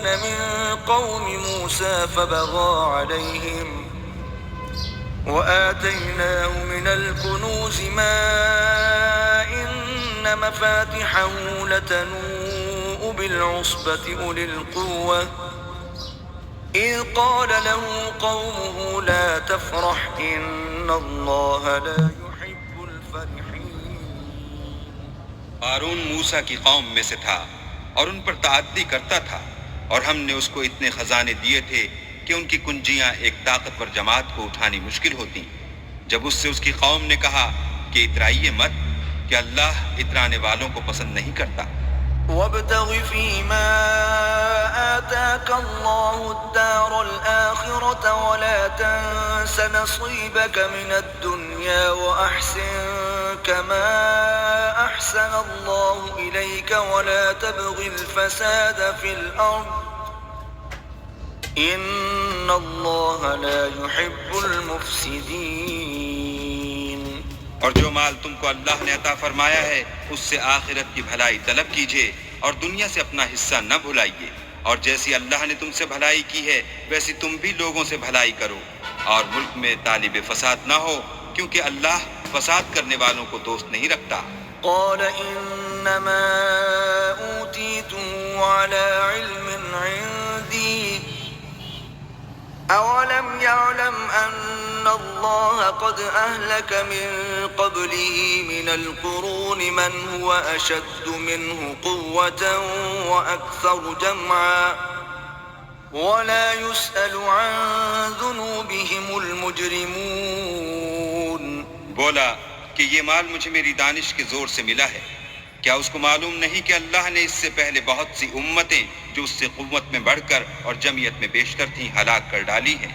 من قوم موسى فبغى عليهم وآتيناه من الكنوز ما إن مفاتحه لتنوء بالعصبة أولي القوة إذ قال له قومه لا تفرح إن الله لا يحب الفرحين. ہارون موسیٰ کی قوم میں سے تھا اور ان پر تعدی کرتا تھا، اور ہم نے اس کو اتنے خزانے دیے تھے کہ ان کی کنجیاں ایک طاقتور جماعت کو اٹھانی مشکل ہوتی. جب اس سے اس کی قوم نے کہا کہ اترائیے مت، کہ اللہ اترانے والوں کو پسند نہیں کرتا. وابتغ فيما آتاك الله الدار الآخرة ولا تنس نصيبك من الدنيا وأحسن كما أحسن الله إليك ولا تبغ الفساد في الأرض إن الله لا يحب المفسدين. اور جو مال تم کو اللہ نے عطا فرمایا ہے اس سے آخرت کی بھلائی طلب کیجیے اور دنیا سے اپنا حصہ نہ بھلائیے، اور جیسی اللہ نے تم سے بھلائی کی ہے ویسی تم بھی لوگوں سے بھلائی کرو، اور ملک میں طالب فساد نہ ہو، کیونکہ اللہ فساد کرنے والوں کو دوست نہیں رکھتا. قال انما اوتیته على علم عندي اولم يعلم ان الله قد اهلك من قبله من القرون من هو اشد منه قوة واكثر جمعا ولا يسأل عن ذنوبهم المجرمون. بولا کہ یہ مال مجھے میری دانش کے زور سے ملا ہے. کیا اس کو معلوم نہیں کہ اللہ نے اس سے پہلے بہت سی امتیں جو اس سے قوت میں بڑھ کر اور جمعیت میں بیشتر تھیں ہلاک کر ڈالی ہیں،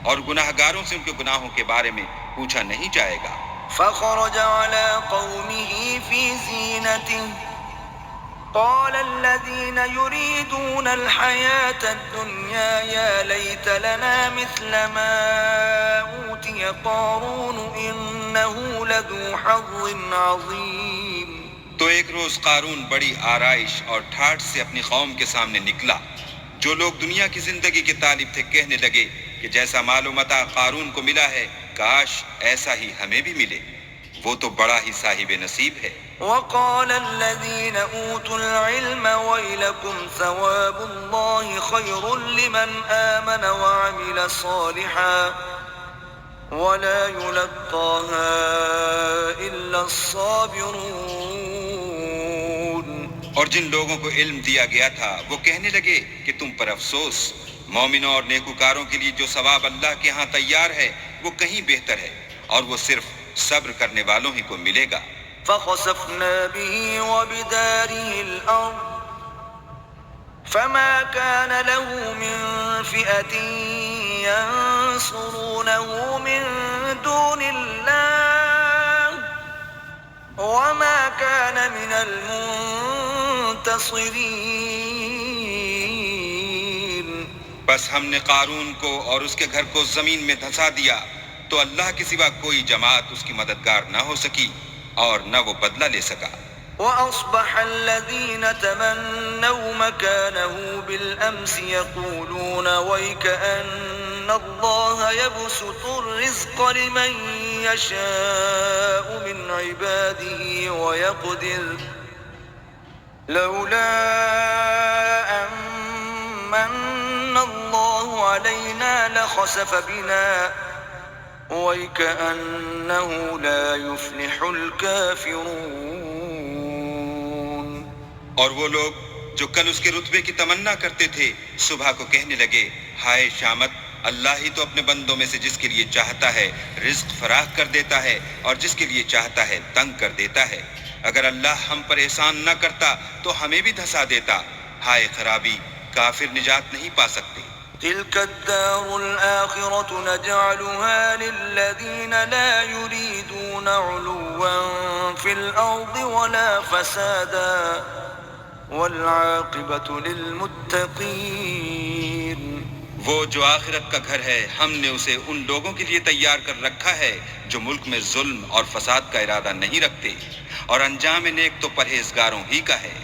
اور گناہگاروں سے ان کے گناہوں کے بارے میں پوچھا نہیں جائے گا. فخرج على قومه في زينته قال الذين يريدون الحياة الدنيا يا ليت لنا مثل ما أوتي قارون إنه لذو حظ عظيم. تو ایک روز قارون بڑی آرائش اور ٹھاٹھ سے اپنی قوم کے سامنے نکلا. جو لوگ دنیا کی زندگی کے طالب تھے کہنے لگے کہ جیسا مال و متاع قارون کو ملا ہے کاش ایسا ہی ہمیں بھی ملے، وہ تو بڑا ہی صاحب نصیب ہے. وقال الذين أوتوا العلم ويلكم ثواب الله خير لمن آمن وعمل صالحا ولا يلقاها إلا الصابرون. اور جن لوگوں کو علم دیا گیا تھا وہ کہنے لگے کہ تم پر افسوس، مومنوں اور نیکوکاروں کے لیے جو ثواب اللہ کے ہاں تیار ہے وہ کہیں بہتر ہے، اور وہ صرف صبر کرنے والوں ہی کو ملے گا. فخسفنا به وبداره الأرض فما كان له من فئة ينصرونه من دون الله وما كان من المنتصرين. بس ہم نے قارون کو اور اس کے گھر کو زمین میں دھسا دیا تو اللہ کے سوا کوئی جماعت اس کی مددگار نہ ہو سکی اور نہ وہ بدلہ لے سکا. وأصبح الذين تمنوا مكانه بالأمس يقولون ويكأن الله يبسط الرزق لمن يشاء من عباده ويقدر لولا أن من الله علينا لخسف بنا وَيْكَأَنَّهُ لَا يُفْلِحُ الْكَافِرُونَ. اور وہ لوگ جو کل اس کے رتبے کی تمنا کرتے تھے صبح کو کہنے لگے ہائے شامت، اللہ ہی تو اپنے بندوں میں سے جس کے لیے چاہتا ہے رزق فراخ کر دیتا ہے اور جس کے لیے چاہتا ہے تنگ کر دیتا ہے. اگر اللہ ہم پر احسان نہ کرتا تو ہمیں بھی دھسا دیتا. ہائے خرابی، کافر نجات نہیں پا سکتے. تلك الدار الآخرة نجعلها للذين لا يريدون علوا في الأرض ولا فسادا والعاقبة للمتقين. وہ جو آخرت کا گھر ہے ہم نے اسے ان لوگوں کے لیے تیار کر رکھا ہے جو ملک میں ظلم اور فساد کا ارادہ نہیں رکھتے، اور انجام نیک تو پرہیزگاروں ہی کا ہے.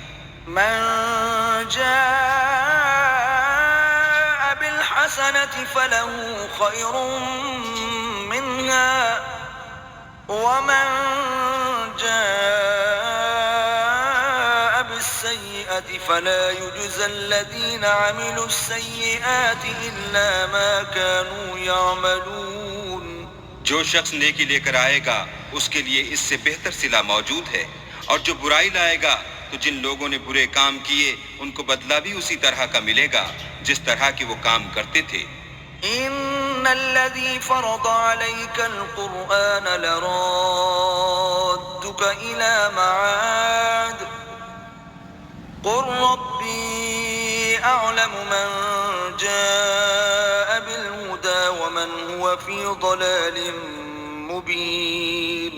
من جاء بالحسنة فله خير منها ومن جاء بالسيئة فلا يجزى الذين عملوا السيئات إلا ما كانوا يعملون. جو شخص نیکی لے کر آئے گا اس کے لیے اس سے بہتر صلہ موجود ہے، اور جو برائی لائے گا تو جن لوگوں نے برے کام کیے ان کو بدلہ بھی اسی طرح کا ملے گا جس طرح کے وہ کام کرتے تھے. إن الذي فرض عليك القرآن لرادك إلى معاد قل ربي أعلم من جاء بالهدى ومن هو في ضلال مبين.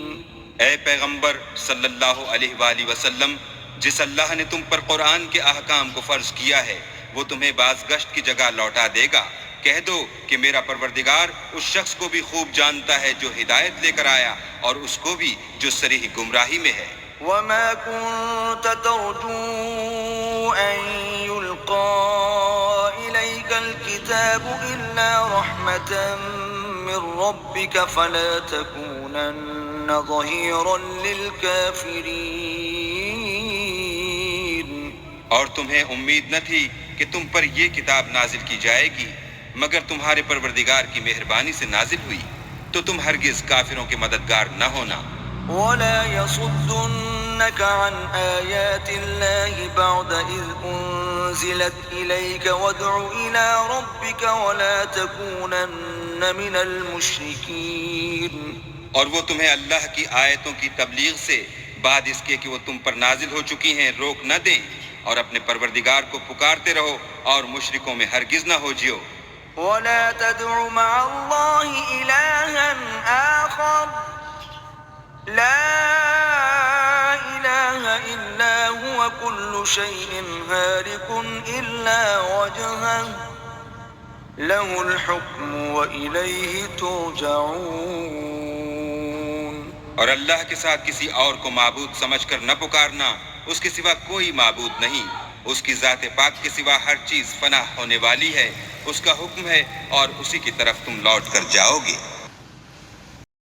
اے پیغمبر صلی اللہ علیہ وآلہ وسلم، جس اللہ نے تم پر قرآن کے احکام کو فرض کیا ہے وہ تمہیں بازگشت کی جگہ لوٹا دے گا. کہہ دو کہ میرا پروردگار اس شخص کو بھی خوب جانتا ہے جو ہدایت لے کر آیا اور اس کو بھی جو صریح گمراہی میں ہے. وما كنت ترجو أن يلقى إليك الكتاب إلا رحمة من ربك فلا تكونن ظهيرا للكافرين. اور تمہیں امید نہ تھی کہ تم پر یہ کتاب نازل کی جائے گی مگر تمہارے پروردگار کی مہربانی سے نازل ہوئی، تو تم ہرگز کافروں کے مددگار نہ ہونا. ولا يصدنك عن آيات الله بعد إذ أنزلت إليك وادع إلى ربك ولا تكونن من المشركين. اور وہ تمہیں اللہ کی آیتوں کی تبلیغ سے بعد اس کے کہ وہ تم پر نازل ہو چکی ہیں روک نہ دیں، اور اپنے پروردگار کو پکارتے رہو اور مشرکوں میں ہرگز نہ ہو جیو. ولا تدع مع الله إلها آخر لا إله إلا هو كل شيء هالك إلا وجهه له الحكم وإليه ترجعون. اور اللہ کے ساتھ کسی اور کو معبود سمجھ کر نہ پکارنا، اس کے سوا کوئی معبود نہیں، اس کی ذات پاک کے سوا ہر چیز فنا ہونے والی ہے، اس کا حکم ہے اور اسی کی طرف تم لوٹ کر جاؤ گے.